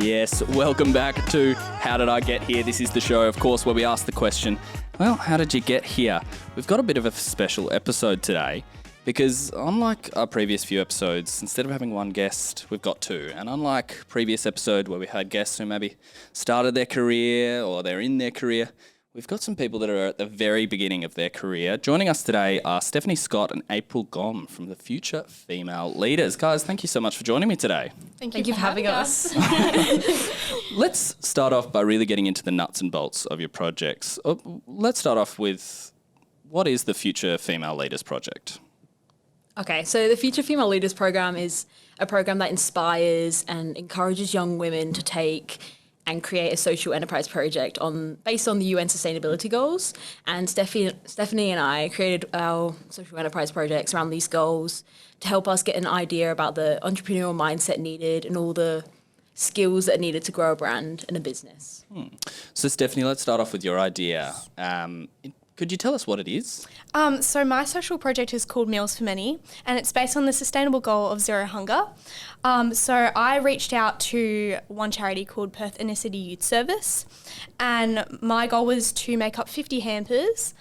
Yes, welcome back to How Did I Get Here? This is the show, of course, where we ask the question, well, how did you get here? We've got a bit of a special episode today because unlike our previous few episodes, instead of having one guest, we've got two. And unlike previous episode where we had guests who maybe started their career or they're in their career, we've got some people that are at the very beginning of their career. Joining us today are Stefanie Scott and April Gomm from the Future Female Leaders. Guys, thank you so much for joining me today. Thank you for having us. Let's start off by really getting into the nuts and bolts of your projects. Let's start off with, what is the Future Female Leaders Project? Okay, so the Future Female Leaders program is a program that inspires and encourages young women to take and create a social enterprise project based on the UN Sustainability Goals. And Stefanie and I created our social enterprise projects around these goals to help us get an idea about the entrepreneurial mindset needed and all the skills that are needed to grow a brand and a business. So Stefanie, let's start off with your idea. Could you tell us what it is? So my social project is called Meals for Many, and it's based on the sustainable goal of zero hunger. So I reached out to one charity called Perth Inner City Youth Service, and my goal was to make up 50 hampers,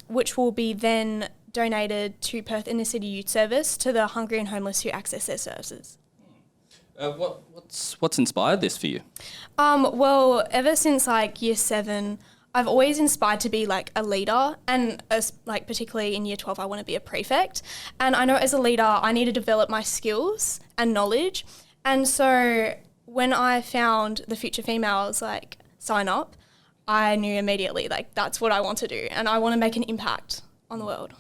which will be then donated to Perth Inner City Youth Service to the hungry and homeless who access their services. What's inspired this for you? Well, ever since year 7, I've always inspired to be a leader, and particularly in year 12, I want to be a prefect. And I know as a leader, I need to develop my skills and knowledge. And so when I found the Future Females sign up, I knew immediately that's what I want to do, and I want to make an impact on the world.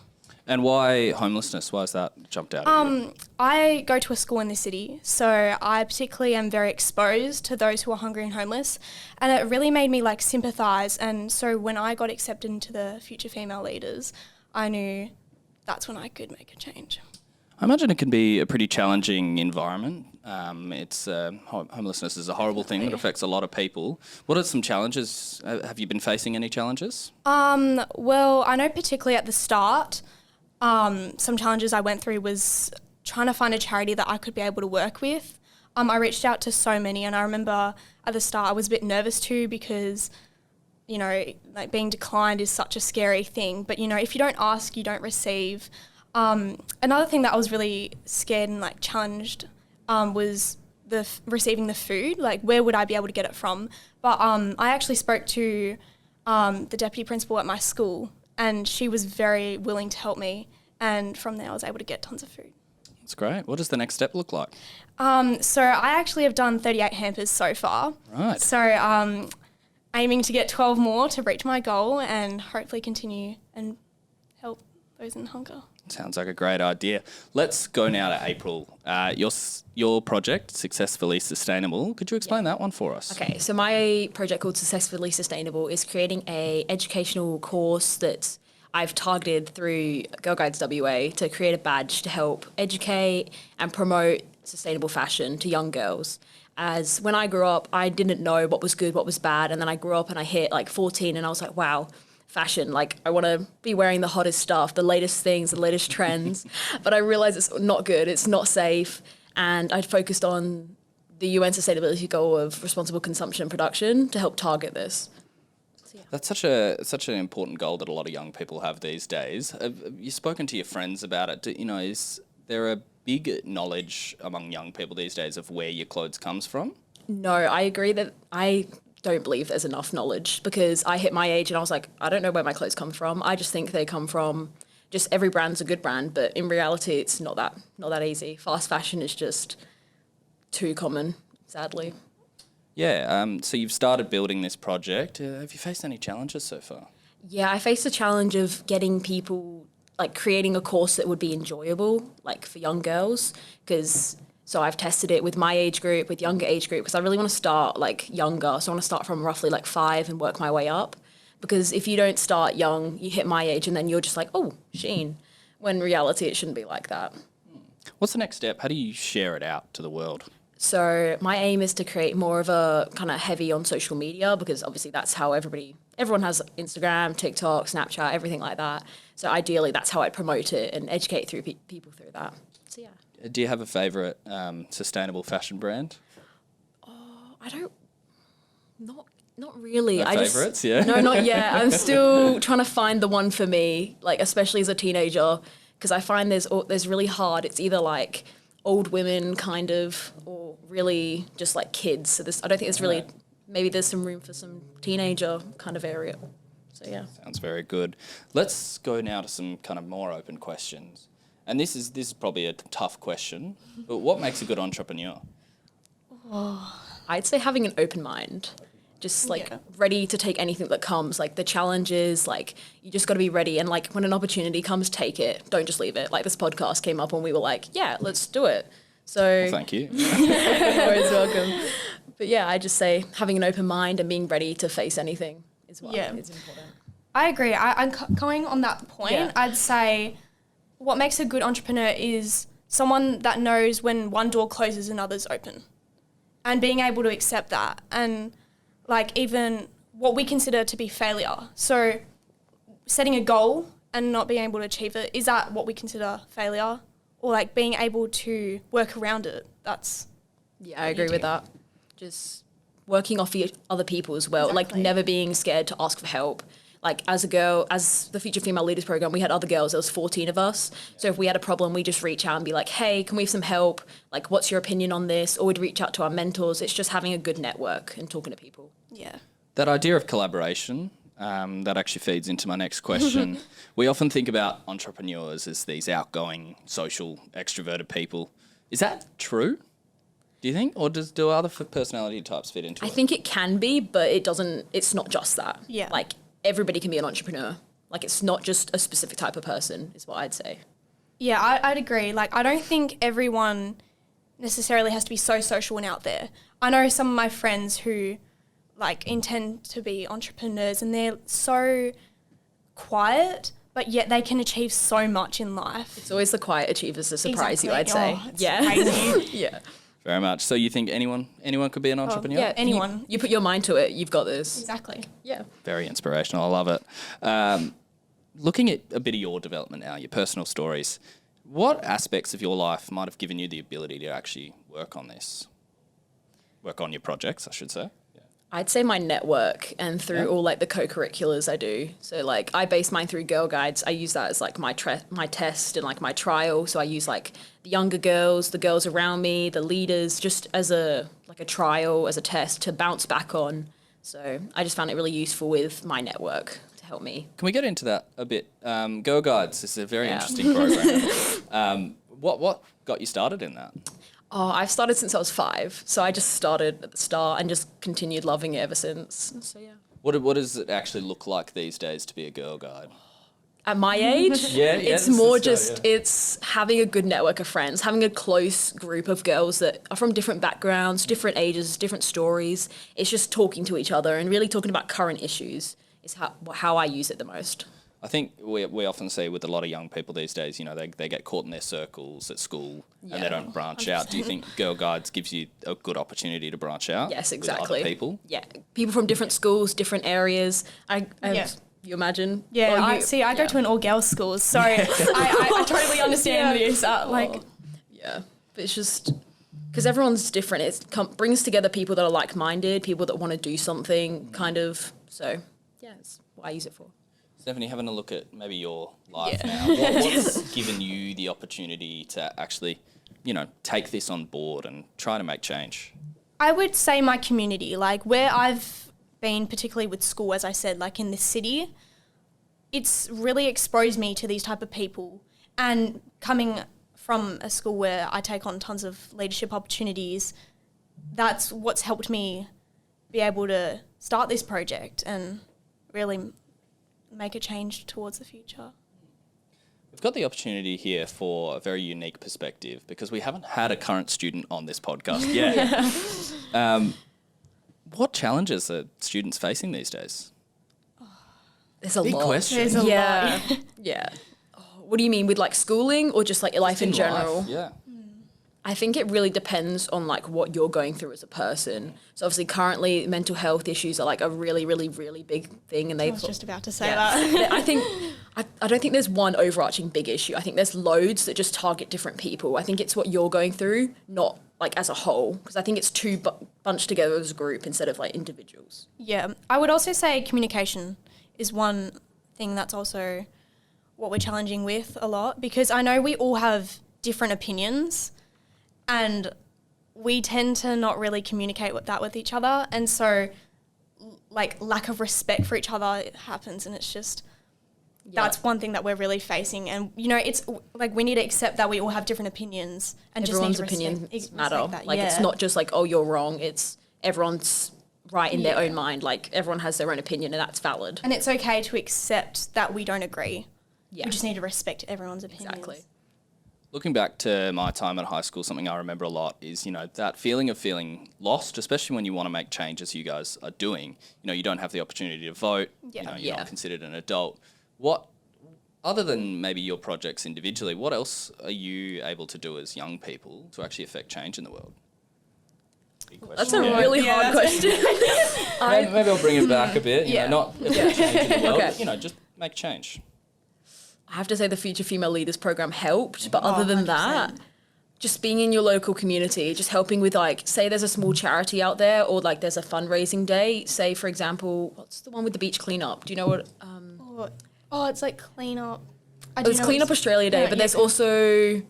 And why homelessness? Why has that jumped out at you? I go to a school in the city, so I particularly am very exposed to those who are hungry and homeless, and it really made me sympathise. And so when I got accepted into the Future Female Leaders, I knew that's when I could make a change. I imagine it can be a pretty challenging environment. Homelessness is a horrible thing that affects a lot of people. What are some challenges? Have you been facing any challenges? Well, I know particularly at the start, some challenges I went through was trying to find a charity that I could be able to work with. I reached out to so many, and I remember at the start I was a bit nervous too because, being declined is such a scary thing. But, if you don't ask, you don't receive. Another thing that I was really scared and challenged was receiving the food. Where would I be able to get it from? But I actually spoke to the deputy principal at my school, and she was very willing to help me. And from there, I was able to get tons of food. That's great. What does the next step look like? So I actually have done 38 hampers so far. Right. So aiming to get 12 more to reach my goal and hopefully continue and help those in hunger. Sounds like a great idea. Let's go now to April. Your project, Successfully Sustainable. Could you explain that one for us? Okay, so my project called Successfully Sustainable is creating a educational course that I've targeted through Girl Guides WA to create a badge to help educate and promote sustainable fashion to young girls. As when I grew up, I didn't know what was good, what was bad, and then I grew up and I hit 14 and I was like, wow, fashion, I want to be wearing the hottest stuff, the latest things, the latest trends, but I realized it's not good, it's not safe, and I'd focused on the UN Sustainability Goal of responsible consumption and production to help target this. So, yeah. That's such an important goal that a lot of young people have these days. Have you spoken to your friends about it? Is there a big knowledge among young people these days of where your clothes comes from? No, I agree that I don't believe there's enough knowledge because I hit my age and I was like, I don't know where my clothes come from. I just think they come from just every brand's a good brand, but in reality, it's not that easy. Fast fashion is just too common, sadly. Yeah, so you've started building this project. Have you faced any challenges so far? Yeah, I faced the challenge of getting people, creating a course that would be enjoyable, for young girls, so I've tested it with my age group, with younger age group, because I really want to start younger. So I want to start from roughly 5 and work my way up. Because if you don't start young, you hit my age and then you're just oh, Sheen. When in reality, it shouldn't be like that. What's the next step? How do you share it out to the world? So my aim is to create more of a kind of heavy on social media because obviously that's how everyone has Instagram, TikTok, Snapchat, everything like that. So ideally that's how I'd promote it and educate through people through that. So yeah. Do you have a favourite sustainable fashion brand? Not really. No favourites, yeah? No, not yet. I'm still trying to find the one for me, like especially as a teenager, because I find there's really hard. It's either like old women kind of, or really just like kids. So I don't think there's really, maybe there's some room for some teenager kind of area. So yeah. Sounds very good. Let's go now to some kind of more open questions. And this is probably a tough question, but what makes a good entrepreneur? I'd say having an open mind. Just like ready to take anything that comes, like the challenges, like you just got to be ready. And like when an opportunity comes, take it. Don't just leave it. Like this podcast came up and we were like, yeah, let's do it. So Well, thank you. you're always welcome. But yeah, I just say having an open mind and being ready to face anything is what is important. I agree. I'm going on that point. Yeah. I'd say what makes a good entrepreneur is someone that knows when one door closes, another's open, and being able to accept that. And like even what we consider to be failure. So setting a goal and not being able to achieve it, is that what we consider failure? Or like being able to work around it? That's... Yeah, I agree with that. Just working off other people as well. Like never being scared to ask for help. Like as a girl, as the Future Female Leaders Program, we had other girls, there was 14 of us. So if we had a problem, we just reach out and be like, hey, can we have some help? Like, what's your opinion on this? Or we'd reach out to our mentors. It's just having a good network and talking to people. Yeah. That idea of collaboration, that actually feeds into my next question. We often think about entrepreneurs as these outgoing, social, extroverted people. Is that true, do you think? Or do other personality types fit into it? I think it can be, but it's not just that. Yeah. Like, everybody can be an entrepreneur. Like, it's not just a specific type of person, is what I'd say. Yeah, I'd agree. Like, I don't think everyone necessarily has to be so social and out there. I know some of my friends who, like, intend to be entrepreneurs and they're so quiet, but yet they can achieve so much in life. It's always the quiet achievers that surprise you, I'd say. It's Yeah. crazy. Yeah. Very much. So you think anyone could be an entrepreneur? Yeah, anyone. You put your mind to it, you've got this. Exactly. Yeah. Very inspirational. I love it. Looking at a bit of your development now, your personal stories, what aspects of your life might have given you the ability to actually work on your projects, I should say? I'd say my network and through all like the co-curriculars I do. So like I base mine through Girl Guides. I use that as like my test and like my trial. So I use like the younger girls, the girls around me, the leaders, just as a trial, as a test to bounce back on. So I just found it really useful with my network to help me. Can we get into that a bit? Girl Guides is a very interesting program. What got you started in that? Oh, I've started since I was 5. So I just started at the start and just continued loving it ever since. So yeah. What does it actually look like these days to be a Girl Guide? At my age, it's more just, yeah. it's having a good network of friends, having a close group of girls that are from different backgrounds, different ages, different stories. It's just talking to each other and really talking about current issues is how I use it the most. I think we often see with a lot of young people these days, you know, they get caught in their circles at school and they don't branch out. Do you think Girl Guides gives you a good opportunity to branch out? Yes, exactly. With other people? Yeah, people from different schools, different areas. You imagine? Yeah, I go to an all-girls school, so I totally understand this. Yeah, but it's just because everyone's different. It brings together people that are like-minded, people that want to do something, kind of. So, yeah, it's what I use it for. Stefanie, having a look at maybe your life now, what's given you the opportunity to actually, you know, take this on board and try to make change? I would say my community, like where I've been, particularly with school, as I said, like in this city, it's really exposed me to these type of people. And coming from a school where I take on tons of leadership opportunities, that's what's helped me be able to start this project and really make a change towards the future. We've got the opportunity here for a very unique perspective because we haven't had a current student on this podcast yet. What challenges are students facing these days? There's a Big lot. question. There's a lot. Yeah. Oh, what do you mean with like schooling or just like life in general? Life, yeah. I think it really depends on like what you're going through as a person. So obviously currently mental health issues are like a really, really, really big thing. And I was just about to say that. I don't think there's one overarching big issue. I think there's loads that just target different people. I think it's what you're going through, not like as a whole, because I think it's too bunched together as a group instead of like individuals. Yeah, I would also say communication is one thing that's also what we're challenging with a lot, because I know we all have different opinions and we tend to not really communicate with each other, and so like lack of respect for each other happens, and it's just that's one thing that we're really facing. And you know, it's like we need to accept that we all have different opinions and Everyone's just need to opinions matter. that. Like it's not just like, oh, you're wrong. It's everyone's right in their own mind. Like everyone has their own opinion and that's valid. And it's okay to accept that we don't agree. Yeah. We just need to respect everyone's opinions. Exactly. Looking back to my time at high school, something I remember a lot is, you know, that feeling of feeling lost, especially when you want to make changes you guys are doing. You know, you don't have the opportunity to vote. Yeah. You know, you're not considered an adult. What, other than maybe your projects individually, what else are you able to do as young people to actually affect change in the world? Big question. That's a really hard question. Maybe I'll bring it back a bit. You know, not affect change in the world, Okay. but, you know, just make change. I have to say the Future Female Leaders program helped, but other than 100%. that, just being in your local community, just helping with like, say there's a small charity out there or like there's a fundraising day, say for example, what's the one with the beach cleanup? Do you know what? Oh, it's like clean up. It's Clean Up Australia Day, but there's also, do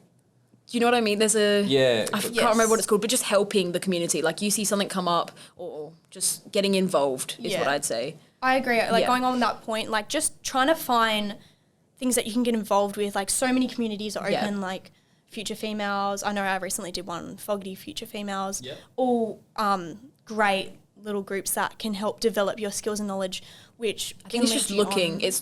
you know what I mean? There's a, I can't remember what it's called, but just helping the community. Like you see something come up or just getting involved is what I'd say. I agree. Like going on that point, like just trying to find things that you can get involved with. Like so many communities are open, like Future Females. I know I recently did one, Fogarty Future Females. Yep. All great little groups that can help develop your skills and knowledge, which I think it's just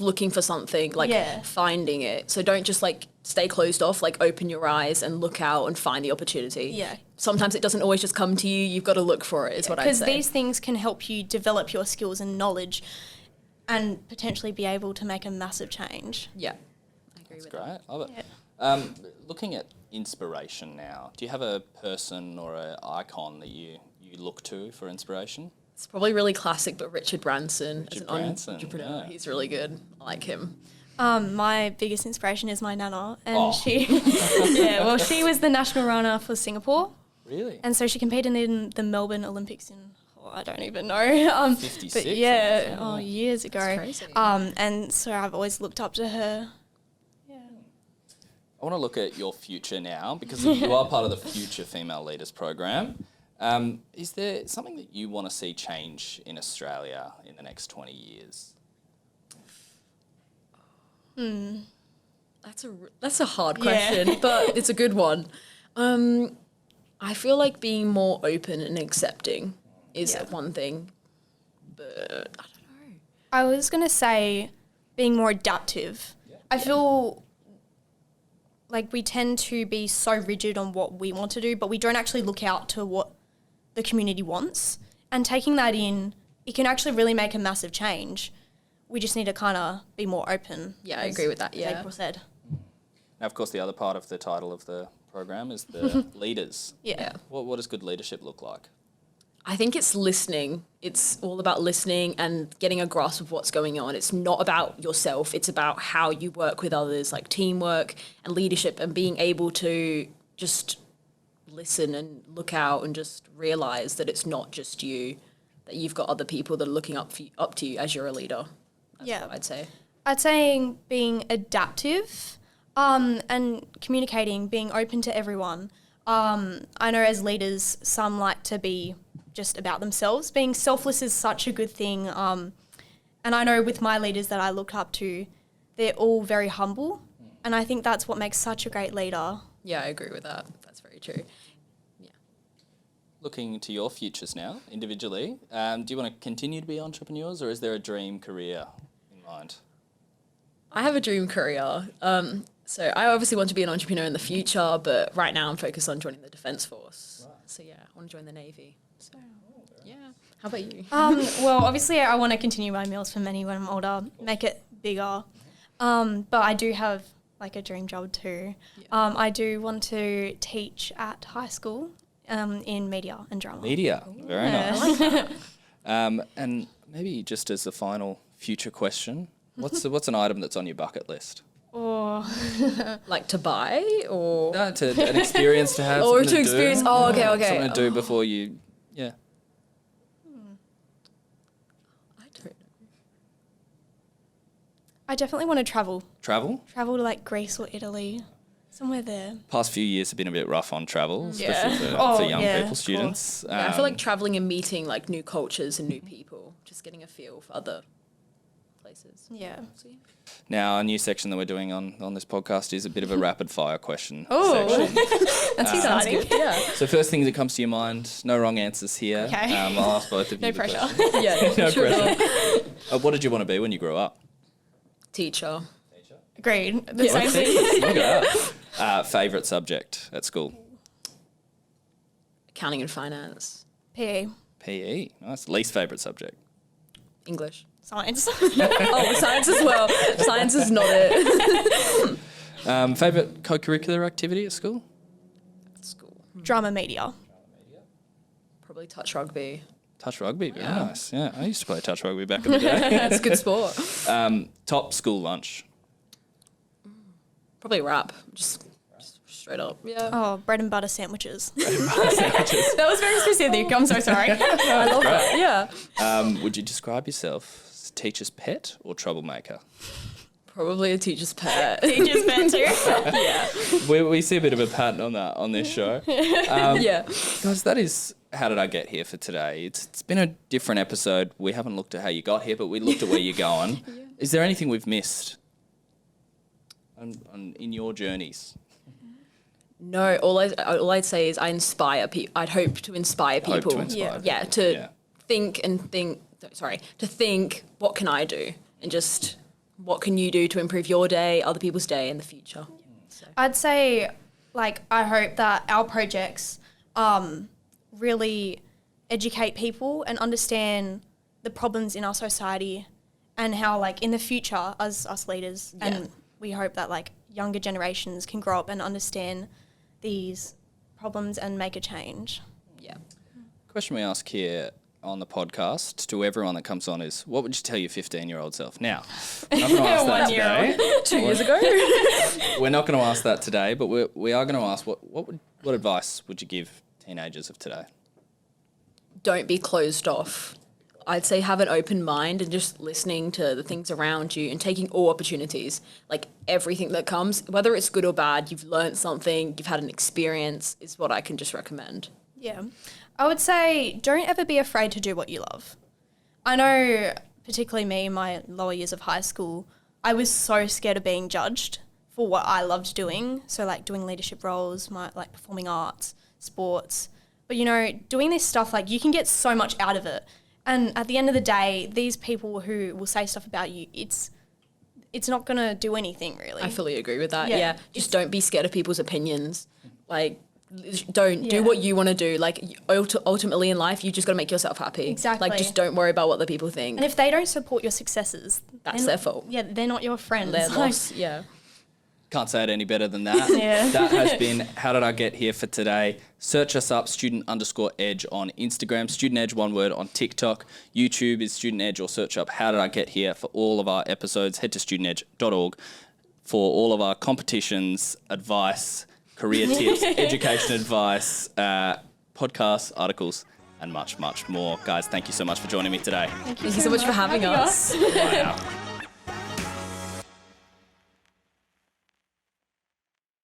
looking for something, like finding it. So don't just like stay closed off, like open your eyes and look out and find the opportunity. Yeah. Sometimes it doesn't always just come to you. You've got to look for it, is what I'd say. Because these things can help you develop your skills and knowledge and potentially be able to make a massive change. Yeah, I agree with that. Great, love it. Yeah. Looking at inspiration now, do you have a person or an icon that you look to for inspiration? It's probably really classic, but Richard Branson as an Branson, entrepreneur, he's really good. I like him. My biggest inspiration is my nana, and she she was the national runner for Singapore. Really? And so she competed in the Melbourne Olympics in, I don't even know. 56 but years ago. That's crazy. And so I've always looked up to her. I want to look at your future now because you are part of the Future Female Leaders program. Is there something that you want to see change in Australia in the next 20 years? That's a hard question, but it's a good one. I feel like being more open and accepting is one thing, but I don't know. I was going to say being more adaptive. I feel like we tend to be so rigid on what we want to do, but we don't actually look out to what the community wants. And taking that in, it can actually really make a massive change. We just need to kind of be more open. Yeah, I agree with that, yeah. April said. Now, of course, the other part of the title of the program is the leaders. Yeah. What does good leadership look like? I think it's listening. It's all about listening and getting a grasp of what's going on. It's not about yourself. It's about how you work with others, like teamwork and leadership, and being able to just listen and look out and just realize that it's not just you, that you've got other people that are looking up to you as you're a leader. That's what I'd say. I'd say being adaptive and communicating, being open to everyone. I know as leaders, some like to be just about themselves. Being selfless is such a good thing. And I know with my leaders that I look up to, they're all very humble. And I think that's what makes such a great leader. Yeah, I agree with that. That's very true. Yeah. Looking to your futures now, individually, do you want to continue to be entrepreneurs, or is there a dream career in mind? I have a dream career. So I obviously want to be an entrepreneur in the future, but right now I'm focused on joining the Defence Force. Right. So yeah, I want to join the Navy. So yeah. How about you? Well, obviously I want to continue my meals for many when I'm older, make it bigger. But I do have like a dream job too. Yeah. I do want to teach at high school in media and drama. Media, very nice. I like that. And maybe just as a final future question, what's an item that's on your bucket list? Or Like to buy or No, an experience to have. or something to experience. Oh, okay. Something to do before you. Yeah. I don't know. I definitely want to travel. Travel. Travel to like Greece or Italy, somewhere there. Past few years have been a bit rough on travel, especially for Oh, young yeah, people, of students. Yeah, I feel like traveling and meeting like new cultures and new people, just getting a feel for other places. Yeah. Now, a new section that we're doing on this podcast is a bit of a rapid fire question Oh, section. that's exciting. Yeah. So first thing that comes to your mind, no wrong answers here. Okay. I'll ask both of you No the pressure. question. Yeah. No sure. pressure. What did you want to be when you grew up? Teacher. Agreed. The same thing. Look at that. Favourite subject at school? Accounting and finance. PE. PE. Nice. Least favourite subject? English. Science. Oh, science as well. Science is not it. Favourite co-curricular activity at school? At school. Drama media. Probably touch rugby. Touch rugby. Very nice. Yeah, I used to play touch rugby back in the day. It's a good sport. Top school lunch? Probably rap. Just straight up. Yeah. Oh, bread and butter sandwiches. That was very specific. I'm so sorry. I love that. Yeah. Would you describe yourself as teacher's pet or troublemaker? Probably a teacher's pet. Teachers meant to. We see a bit of a pattern on this show. Yeah. Guys, that is How Did I Get Here for today. It's been a different episode. We haven't looked at how you got here, but we looked at where you're going. Is there anything we've missed in your journeys? No, all I'd say is I inspire people. I'd hope to inspire people. Hope to inspire people. Yeah, to Yeah. to think, what can I do? And just, what can you do to improve your day, other people's day in the future? So. I'd say, like, I hope that our projects really educate people and understand the problems in our society and how, like, in the future, as us leaders, and we hope that, like, younger generations can grow up and understand these problems and make a change. Yeah. Question we ask here on the podcast to everyone that comes on is, what would you tell your 15-year-old self? Now, I'm not going to ask that today. 2 years ago. We're not going to ask that today, but we are going to ask what advice would you give teenagers of today? Don't be closed off. I'd say have an open mind and just listening to the things around you and taking all opportunities, like everything that comes, whether it's good or bad, you've learned something, you've had an experience, is what I can just recommend. Yeah. I would say don't ever be afraid to do what you love. I know, particularly me in my lower years of high school, I was so scared of being judged for what I loved doing. So, like, doing leadership roles, like performing arts, sports. But, you know, doing this stuff, like, you can get so much out of it. And at the end of the day, these people who will say stuff about you, it's not going to do anything, really. I fully agree with that. Yeah. Yeah. Just don't be scared of people's opinions. Like, don't do what you want to do. Like, ultimately in life, you just got to make yourself happy. Exactly. Like, just don't worry about what the people think. And if they don't support your successes, That's their fault. Yeah, they're not your friends. They're Like, lost. Yeah. Can't say it any better than that. Yeah. That has been How Did I Get Here for today. Search us up, student_edge on Instagram, Student Edge, one word, on TikTok. YouTube is Student Edge, or search up How Did I Get Here for all of our episodes. Head to studentedge.org for all of our competitions, advice, career tips, education advice, podcasts, articles, and much, much more. Guys, thank you so much for joining me today. Thank you so much for having us. Bye now.